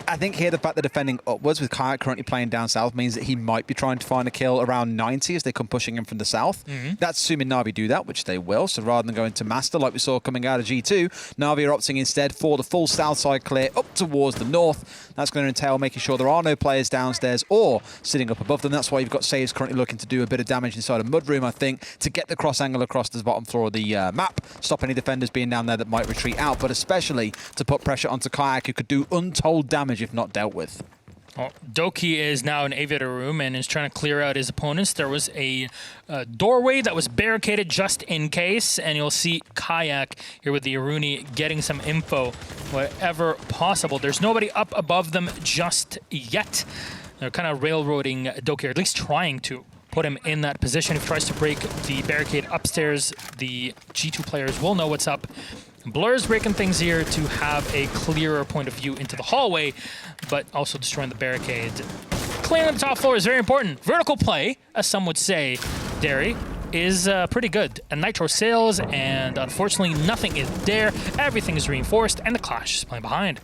I think here the fact they're defending upwards with Kayak currently playing down south means that he might be trying to find a kill around 90 as they come pushing in from the south. That's assuming NaVi do that, which they will. So rather than going to Master like we saw coming out of G2, NaVi are opting instead for the full south side clear up towards the north. That's going to entail making sure there are no players downstairs or sitting up above them. That's why you've got Saves currently looking to do a bit of damage inside a Mudroom, I think, to get the cross angle across the bottom floor of the map, stop any defenders being down there that might retreat out, but especially to put pressure onto Kayak, who could do untold damage if not dealt with. Well, Doki is now in Aviator room and is trying to clear out his opponents. There was a doorway that was barricaded just in case, and you'll see Kayak here with the Aruni getting some info wherever possible. There's nobody up above them just yet. They're kind of railroading Doki, or at least trying to put him in that position. If he tries to break the barricade upstairs, the G2 players will know what's up. Blur's breaking things here to have a clearer point of view into the hallway, but also destroying the barricade. Clearing the top floor is very important. Vertical play, as some would say, Derry, is pretty good. And Nitro sails, and unfortunately nothing is there. Everything is reinforced, and the Clash is playing behind.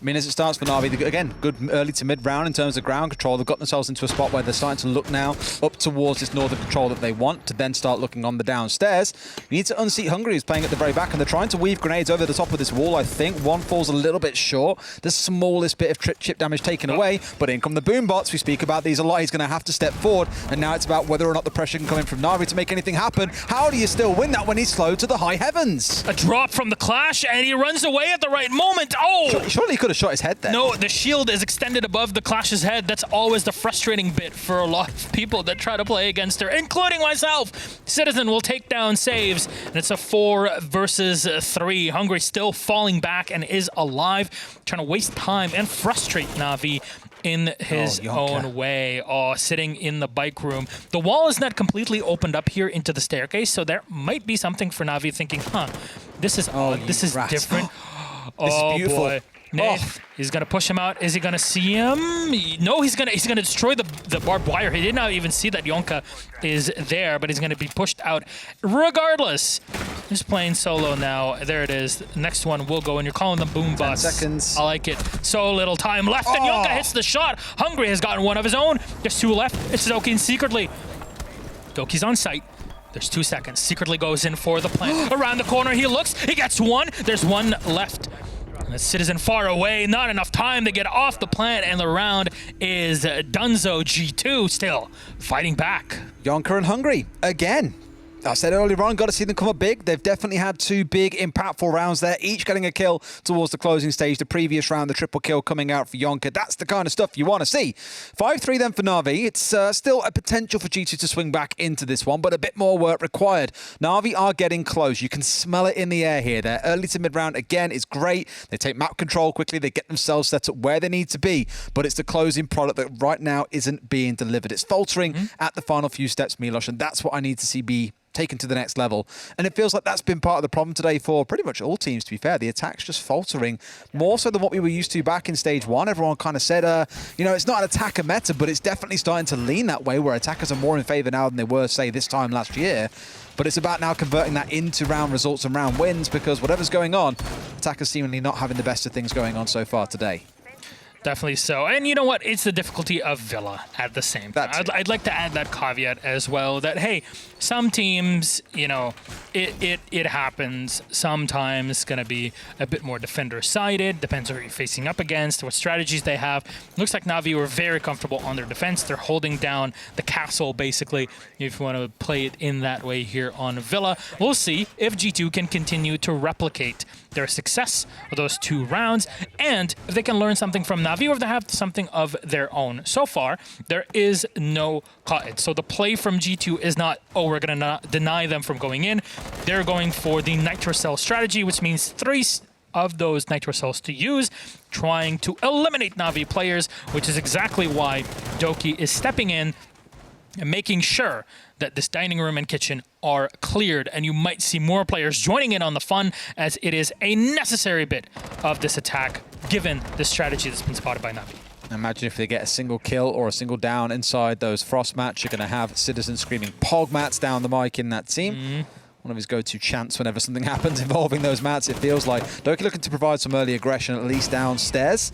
I mean, as it starts for NaVi, again, good early to mid-round in terms of ground control. They've got themselves into a spot where they're starting to look now up towards this northern control that they want to then start looking on the downstairs. You need to unseat Hungry, who's playing at the very back, and they're trying to weave grenades over the top of this wall, I think. One falls a little bit short. The smallest bit of chip damage taken away, but in come the boom bots. We speak about these a lot. He's going to have to step forward, and now it's about whether or not the pressure can come in from NaVi to make anything happen. How do you still win that when he's slow to the high heavens? A drop from the Clash, and he runs away at the right moment. Oh! Surely he could have shot his head there. No, the shield is extended above the Clash's head. That's always the frustrating bit for a lot of people that try to play against her, including myself. Citizen will take down Saves, and it's a 4 versus 3. Hungry still falling back and is alive, trying to waste time and frustrate NaVi in his own way. Oh, sitting in the bike room. The wall is not completely opened up here into the staircase, so there might be something for NaVi thinking, this is odd, this is different. This is beautiful. Boy. Nath, he's gonna push him out. Is he gonna see him? No, he's gonna destroy the barbed wire. He did not even see that Yonka is there, but he's gonna be pushed out regardless. He's playing solo now. There it is. Next one will go, and you're calling them boom bots. 10 seconds. I like it. So little time left, and Yonka hits the shot. Hungry has gotten one of his own. There's 2 left. It's Doki secretly. Doki's on site. There's 2 seconds. Secretly goes in for the plant. Around the corner he looks. He gets 1. There's 1 left. The Citizen far away, not enough time to get off the plant, and the round is Dunzo. G2 still fighting back. Yonka and Hungry, again. I said earlier on, got to see them come up big. They've definitely had 2 big, impactful rounds there, each getting a kill towards the closing stage. The previous round, the triple kill coming out for Yonka. That's the kind of stuff you want to see. 5-3 then for NaVi. It's still a potential for G2 to swing back into this one, but a bit more work required. NaVi are getting close. You can smell it in the air here. Their early to mid-round, again, is great. They take map control quickly. They get themselves set up where they need to be, but it's the closing product that right now isn't being delivered. It's faltering at the final few steps, Milos, and that's what I need to see be taken to the next level. And it feels like that's been part of the problem today for pretty much all teams, to be fair. The attack's just faltering more so than what we were used to back in stage 1. Everyone kind of said, you know, it's not an attacker meta, but it's definitely starting to lean that way, where attackers are more in favor now than they were, say, this time last year. But it's about now converting that into round results and round wins, because whatever's going on, attackers seemingly not having the best of things going on so far today. Definitely so. And you know what? It's the difficulty of Villa at the same time. I'd like to add that caveat as well, that, hey, some teams, you know, it happens. Sometimes it's going to be a bit more defender-sided. Depends on who you're facing up against, what strategies they have. Looks like NaVi were very comfortable on their defense. They're holding down the castle, basically, if you want to play it in that way here on Villa. We'll see if G2 can continue to replicate their success of those 2 rounds, and if they can learn something from NaVi, or if they have something of their own. So far, there is no cut. So the play from G2 is not, oh, we're going to deny them from going in. They're going for the Nitro Cell strategy, which means 3 of those Nitro Cells to use, trying to eliminate NaVi players, which is exactly why Doki is stepping in and making sure that this dining room and kitchen are cleared, and you might see more players joining in on the fun, as it is a necessary bit of this attack, given the strategy that's been spotted by NaVi. Imagine if they get a single kill or a single down inside those Frost mats. You're going to have Citizen screaming Pog mats down the mic in that team. One of his go-to chants whenever something happens involving those mats, it feels like. Doki looking to provide some early aggression, at least downstairs.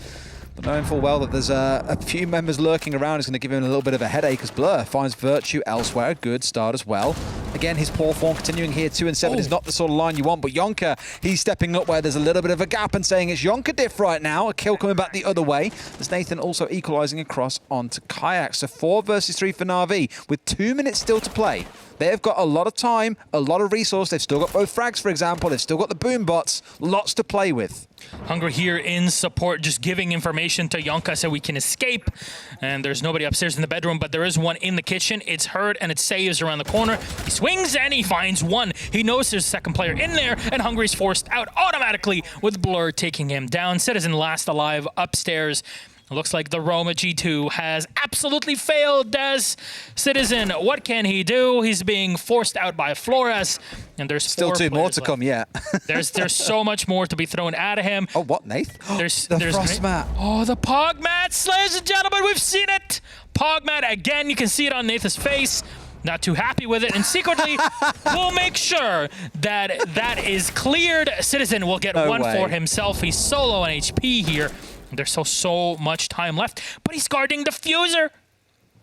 But knowing full well that there's a few members lurking around is going to give him a little bit of a headache, as Blur finds Virtue elsewhere. A good start as well. Again, his poor form continuing here. 2 and 7 is not the sort of line you want, but Yonka, he's stepping up where there's a little bit of a gap and saying it's Yonka diff right now. A kill coming back the other way. There's Nathan also equalizing across onto Kayak. So 4 versus 3 for NaVi with 2 minutes still to play. They've got a lot of time, a lot of resource. They've still got both frags, for example. They've still got the boom bots. Lots to play with. Hungry here in support, just giving information to Yonka so we can escape. And there's nobody upstairs in the bedroom, but there is one in the kitchen. It's heard and it saves around the corner. He swings and he finds one. He knows there's a second player in there, and Hungry's forced out automatically with Blur taking him down. Citizen last alive upstairs. It looks like the Roma G2 has absolutely failed Des. Citizen, what can he do? He's being forced out by Flores, and there's still 2 more to come, yeah. there's so much more to be thrown at him. Oh, what, Nath? There's Frost mat. Oh, the Pog mats, ladies and gentlemen, we've seen it. Pog mat again. You can see it on Nathan's face. Not too happy with it, and secretly, we'll make sure that that is cleared. Citizen will get one for himself. He's solo on HP here. There's so much time left, but he's guarding diffuser.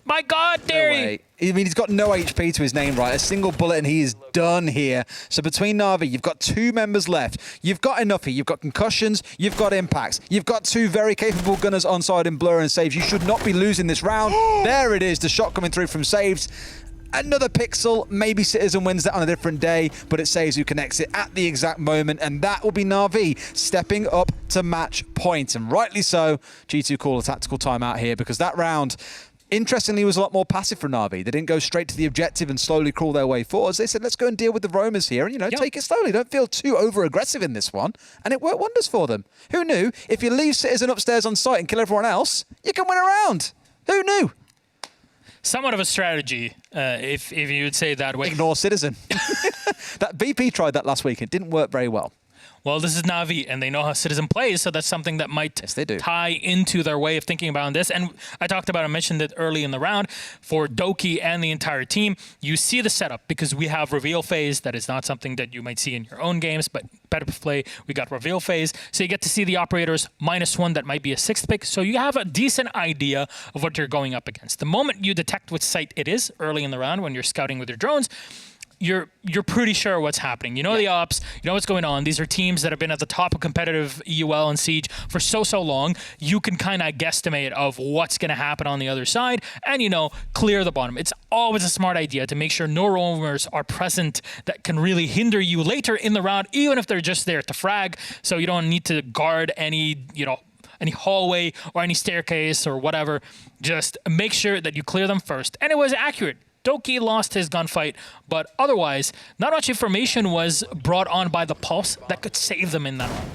My God, Derry. I mean, he's got no HP to his name, right? A single bullet and he is done here. So between NaVi, you've got 2 members left. You've got enough here. You've got concussions. You've got impacts. You've got 2 very capable gunners on side in Blur and Saves. You should not be losing this round. There it is, the shot coming through from Saves. Another pixel, maybe Citizen wins that on a different day, but it Saves who connects it at the exact moment, and that will be NaVi stepping up to match point. And rightly so, G2 call a tactical timeout here, because that round, interestingly, was a lot more passive for NaVi. They didn't go straight to the objective and slowly crawl their way forwards. They said, let's go and deal with the roamers here and, you know, take it slowly. Don't feel too over-aggressive in this one. And it worked wonders for them. Who knew? If you leave Citizen upstairs on site and kill everyone else, you can win a round. Who knew? Somewhat of a strategy, if you would say it that way. Ignore Citizen. That VP tried that last week. It didn't work very well. Well, this is NaVi, and they know how Citizen plays, so that's something that might tie into their way of thinking about this. And I mentioned it early in the round, for Doki and the entire team, you see the setup, because we have reveal phase. That is not something that you might see in your own games, but better play, we got reveal phase. So you get to see the operators -1, that might be a 6th pick, so you have a decent idea of what you're going up against. The moment you detect which site it is early in the round when you're scouting with your drones, you're pretty sure what's happening. You know the ops, you know what's going on. These are teams that have been at the top of competitive UL and Siege for so long. You can kind of guesstimate of what's going to happen on the other side and, you know, clear the bottom. It's always a smart idea to make sure no roamers are present that can really hinder you later in the round, even if they're just there to frag. So you don't need to guard any, you know, any hallway or any staircase or whatever. Just make sure that you clear them first. And it was accurate. Doki lost his gunfight, but otherwise, not much information was brought on by the Pulse that could save them in that round.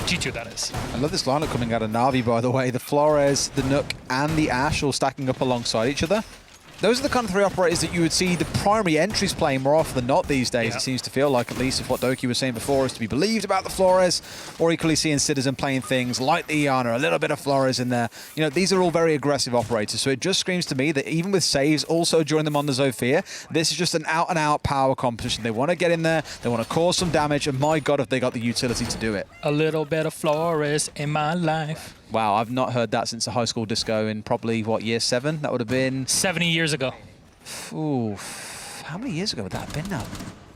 G2, that is. I love this lineup coming out of NaVi, by the way. The Flores, the Nook, and the Ash all stacking up alongside each other. Those are the kind of three operators that you would see the primary entries playing more often than not these days. Yeah. It seems to feel like, at least if what Doki was saying before is to be believed about the Flores, or equally seeing Citizen playing things like the Iana, a little bit of Flores in there. You know, these are all very aggressive operators, so it just screams to me that even with saves, also during them on the Zofia, this is just an out-and-out power competition. They want to get in there, they want to cause some damage, and my God, have they got the utility to do it. A little bit of Flores in my life. Wow, I've not heard that since a high school disco in probably, what, year 7? That would have been... 70 years ago. Ooh, how many years ago would that have been now?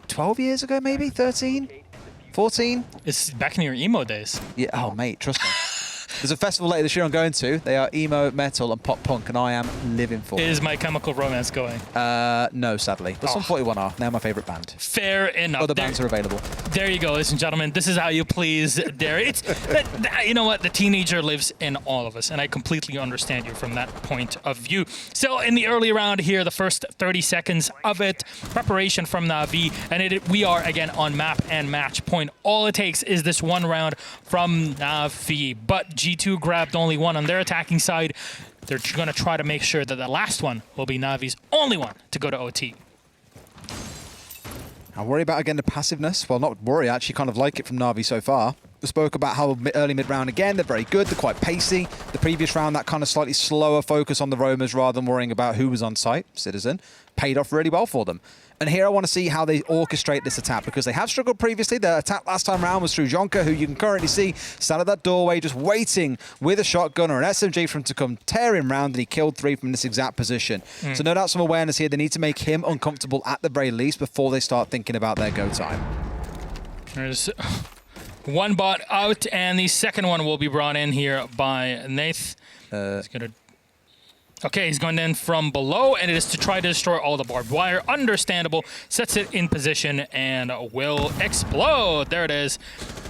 12 years ago, maybe? 13? 14? It's back in your emo days. Yeah, oh, mate, trust me. There's a festival later this year I'm going to. They are emo, metal, and pop punk, and I am living for it. Is My Chemical Romance going? No, sadly. But Sum 41 are. They're my favorite band. Fair enough. Other bands are available. There you go, ladies and gentlemen. This is how you please Dare. It's you know what? The teenager lives in all of us, and I completely understand you from that point of view. So in the early round here, the first 30 seconds of it, preparation from NaVi, and we are again on map and match point. All it takes is this one round from NaVi, but G2 grabbed only one on their attacking side. They're going to try to make sure that the last one will be NaVi's only one to go to OT. I worry about, again, the passiveness. Well, not worry, I actually kind of like it from NaVi so far. We spoke about how early mid-round, again, they're very good, they're quite pacey. The previous round, that kind of slightly slower focus on the roamers rather than worrying about who was on site, Citizen, paid off really well for them. And here I want to see how they orchestrate this attack, because they have struggled previously. The attack last time around was through Jonka, who you can currently see sat at that doorway just waiting with a shotgun or an SMG for him to come tear him round, and he killed 3 from this exact position. So no doubt some awareness here. They need to make him uncomfortable at the very least before they start thinking about their go time. There's one bot out, and the second one will be brought in here by Nath. Okay, he's going in from below, and it is to try to destroy all the barbed wire. Understandable. Sets it in position and will explode. There it is.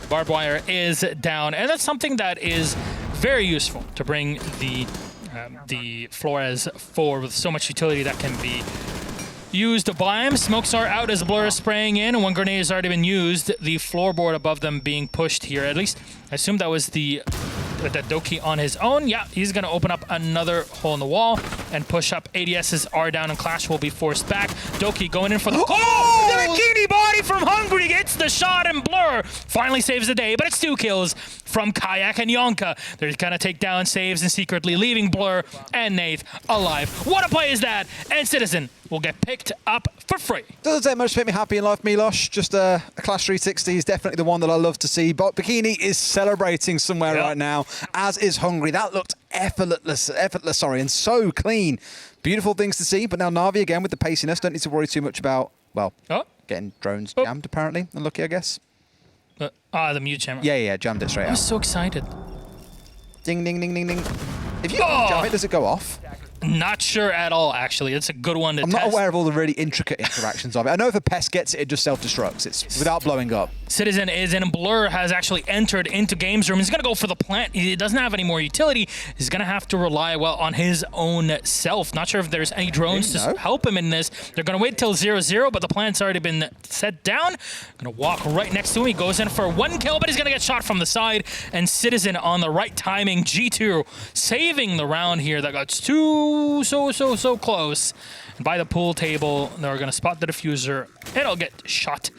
Barbed wire is down, and that's something that is very useful to bring the Flores forward with so much utility that can be used by him. Smokes are out as Blur is spraying in. One grenade has already been used. The floorboard above them being pushed here. At least, I assume that was the Doki on his own. Yeah, he's going to open up another hole in the wall and push up. ADSs are down and Clash will be forced back. Doki going in for the... Oh! The bikini body from Hungry gets the shot, and Blur finally saves the day, but it's 2 kills from Kayak and Yonka. They're going to take down saves and secretly leaving Blur and Nath alive. What a play is that? And Citizen will get picked up for free. Doesn't take much to make me happy in life, Milosh. Just a Clash 360 is definitely the one that I love to see. But Bikini is celebrating somewhere right now, as is Hungry. That looked effortless, and so clean. Beautiful things to see. But now NaVi again with the paciness. Don't need to worry too much about, well, getting drones jammed apparently. Unlucky, I guess. The mute jammer. Yeah, jammed it straight out. I was so excited. Ding, ding, ding, ding, ding. If you jam it, does it go off? Not sure at all, actually. It's a good one to test. I'm not aware of all the really intricate interactions of it. I know if a pest gets it, it just self-destructs. It's without blowing up. Citizen is in. Blur has actually entered into Games Room. He's going to go for the plant. He doesn't have any more utility. He's going to have to rely, well, on his own self. Not sure if there's any drones to help him in this. They're going to wait till 0-0, but the plant's already been set down. Going to walk right next to him. He goes in for 1 kill, but he's going to get shot from the side. And Citizen on the right timing. G2 saving the round here. That got so close. And by the pool table, they're going to spot the diffuser. It'll get shot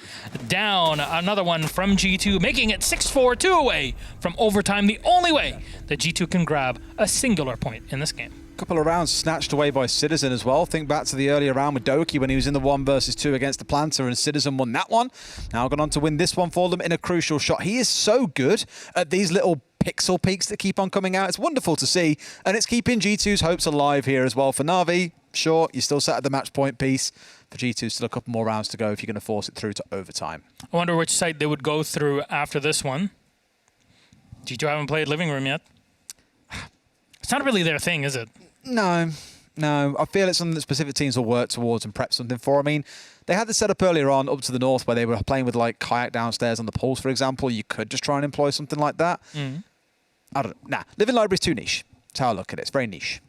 down. Another one from G2, making it 6-4, 2 away from overtime. The only way that G2 can grab a singular point in this game. Couple of rounds snatched away by Citizen as well. Think back to the earlier round with Doki when he was in the 1 versus 2 against the Planter, and Citizen won that one. Now gone on to win this one for them in a crucial shot. He is so good at these little pixel peaks that keep on coming out. It's wonderful to see, and it's keeping G2's hopes alive here as well for NaVi. sure, you're still set at the match point piece. For G2, still a couple more rounds to go if you're going to force it through to overtime. I wonder which site they would go through after this one. G2 haven't played Living Room yet. It's not really their thing, is it? No. I feel it's something that specific teams will work towards and prep something for. I mean, they had this set up earlier on up to the north where they were playing with like Kayak downstairs on the Pulse, for example. You could just try and employ something like that. I don't know. Nah, Living Library's too niche. That's how I look at it. It's very niche.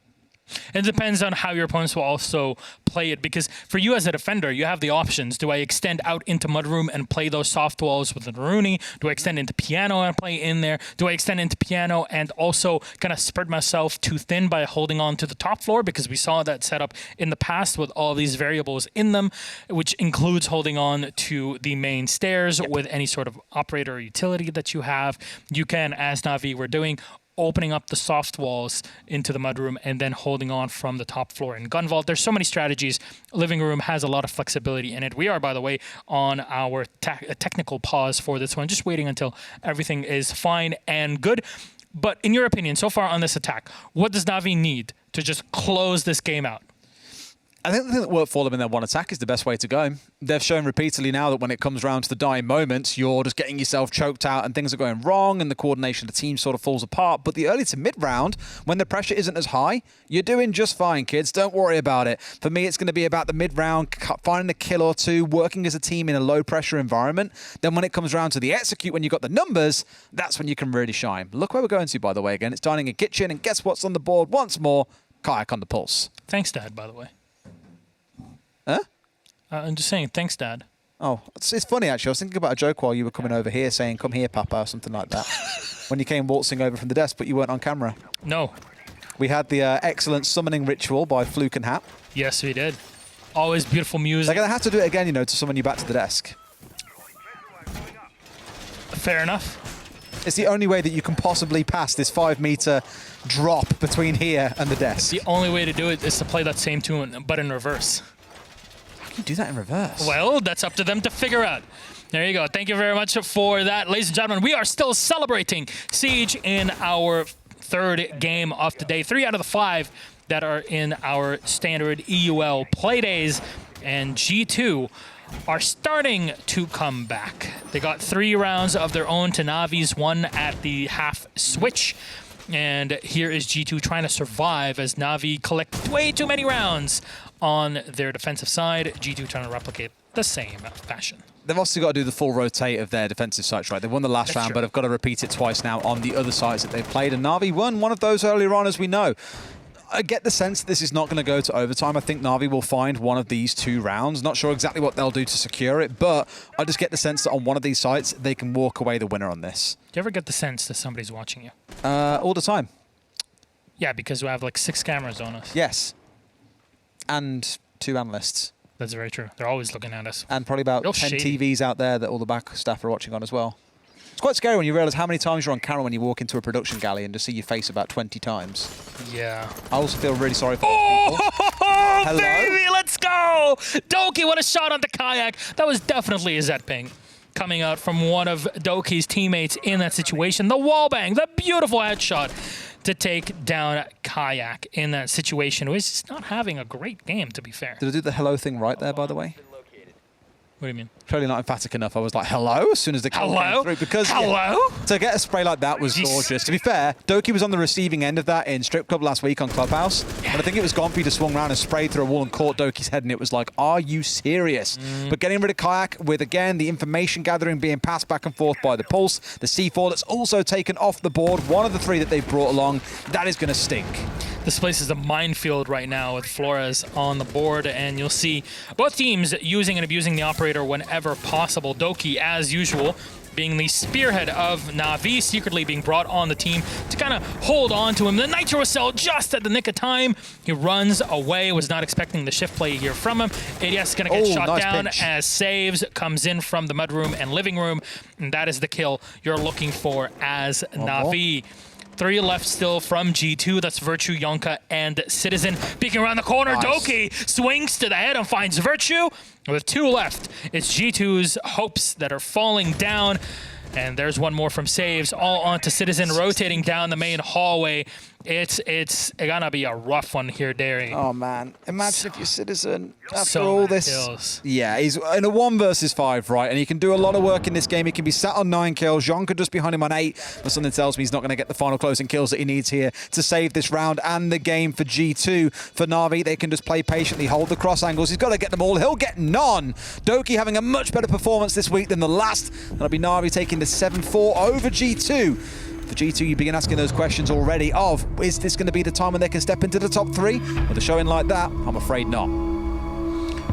It depends on how your opponents will also play it, because for you as a defender, you have the options. Do I extend out into Mudroom and play those soft walls with the Naruni? Do I extend into Piano and play in there? Do I extend into Piano and also kind of spread myself too thin by holding on to the top floor? Because we saw that setup in the past with all these variables in them, which includes holding on to the main stairs with any sort of operator or utility that you have. You can, as NaVi were doing, opening up the soft walls into the mudroom and then holding on from the top floor in Gun Vault. There's so many strategies. Living Room has a lot of flexibility in it. We are, by the way, on our technical pause for this one, just waiting until everything is fine and good. But in your opinion, so far on this attack, what does NaVi need to just close this game out? I think the thing that worked for them in their one attack is the best way to go. They've shown repeatedly now that when it comes around to the dying moments, you're just getting yourself choked out and things are going wrong and the coordination of the team sort of falls apart. But the early to mid round, when the pressure isn't as high, you're doing just fine, kids. Don't worry about it. For me, it's going to be about the mid round, finding a kill or two, working as a team in a low pressure environment. Then when it comes around to the execute, when you've got the numbers, that's when you can really shine. Look where we're going to, by the way, again. It's dining in kitchen, and guess what's on the board once more? Kayak on the Pulse. Thanks, Dad, by the way. Huh? I'm just saying, thanks, Dad. Oh, it's funny, actually. I was thinking about a joke while you were coming over here saying, come here, Papa, or something like that. When you came waltzing over from the desk, but you weren't on camera. No. We had the excellent summoning ritual by Fluke and Hap. Yes, we did. Always beautiful music. They're going to have to do it again, you know, to summon you back to the desk. Fair enough. It's the only way that you can possibly pass this 5-meter drop between here and the desk. The only way to do it is to play that same tune, but in reverse. You do that in reverse. Well, that's up to them to figure out. There you go. Thank you very much for that, ladies and gentlemen. We are still celebrating Siege in our third game of the day. 3 out of the 5 that are in our standard EUL play days, and G2 are starting to come back. They got 3 rounds of their own to NaVi's 1 at the half switch. And here is G2 trying to survive as NaVi collect way too many rounds on their defensive side. G2 trying to replicate the same fashion. They've also got to do the full rotate of their defensive sites, right? They won the last round, but have got to repeat it twice now on the other sides that they've played. And NaVi won one of those earlier on, as we know. I get the sense this is not going to go to overtime. I think NaVi will find one of these 2 rounds. Not sure exactly what they'll do to secure it, but I just get the sense that on one of these sites, they can walk away the winner on this. Do you ever get the sense that somebody's watching you? All the time. Yeah, because we have like 6 cameras on us. Yes. And 2 analysts. That's very true. They're always looking at us. And probably about 10 shady. TVs out there that all the back staff are watching on as well. It's quite scary when you realise how many times you're on camera when you walk into a production galley and just see your face about 20 times. Yeah. I also feel really sorry for those people. Hello? Baby, let's go! Doki, what a shot on the Kayak. That was definitely a Zed ping coming out from one of Doki's teammates in that situation. The wall bang, the beautiful headshot to take down Kayak in that situation. Who is just not having a great game, to be fair. Did I do the hello thing right there, by the way? What do you mean? Clearly not emphatic enough. I was like, hello, as soon as the kill came through. Because, hello? yeah, to get a spray like that was gorgeous. To be fair, Doki was on the receiving end of that in Strip Club last week on Clubhouse. Yeah. And I think it was Gompy just swung around and sprayed through a wall and caught Doki's head. And it was like, are you serious? But getting rid of Kayak with, again, the information gathering being passed back and forth by the Pulse, the C4 that's also taken off the board, one of the 3 that they've brought along, that is going to stink. This place is a minefield right now with Flores on the board, and you'll see both teams using and abusing the operator whenever possible. Doki, as usual, being the spearhead of NaVi, secretly being brought on the team to kind of hold on to him. The Nitro cell just at the nick of time. He runs away, was not expecting the shift play here from him. ADS is going to get shot down pinch. As Saves comes in from the mudroom and living room, and that is the kill you're looking for as NaVi. 3 left still from G2. That's Virtue, Yonka, and Citizen. Peeking around the corner, nice. Doki swings to the head and finds Virtue. With 2 left, it's G2's hopes that are falling down. And there's one more from Saves, all onto Citizen, rotating down the main hallway. It's gonna be a rough one here, Derry. Oh man, imagine if you're Citizen after so all many this. kills. Yeah, he's in a 1 versus 5, right? And he can do a lot of work in this game. He can be sat on 9 kills. Jean could just behind him on 8, but something tells me he's not going to get the final closing kills that he needs here to save this round and the game for G2. For Na'Vi, they can just play patiently, hold the cross angles. He's got to get them all. He'll get none. Doki having a much better performance this week than the last. That'll be Na'Vi taking the 7-4 over G2. For G2, you begin asking those questions already of, is this going to be the time when they can step into the top 3? With a showing like that, I'm afraid not.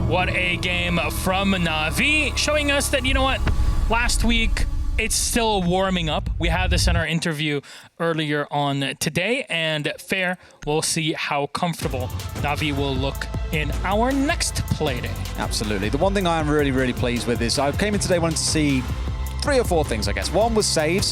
What a game from NaVi, showing us that, you know what, last week, it's still warming up. We had this in our interview earlier on today, and fair, we'll see how comfortable NaVi will look in our next play day. Absolutely. The one thing I am really, really pleased with is I came in today wanting to see 3 or 4 things, I guess. One was saves.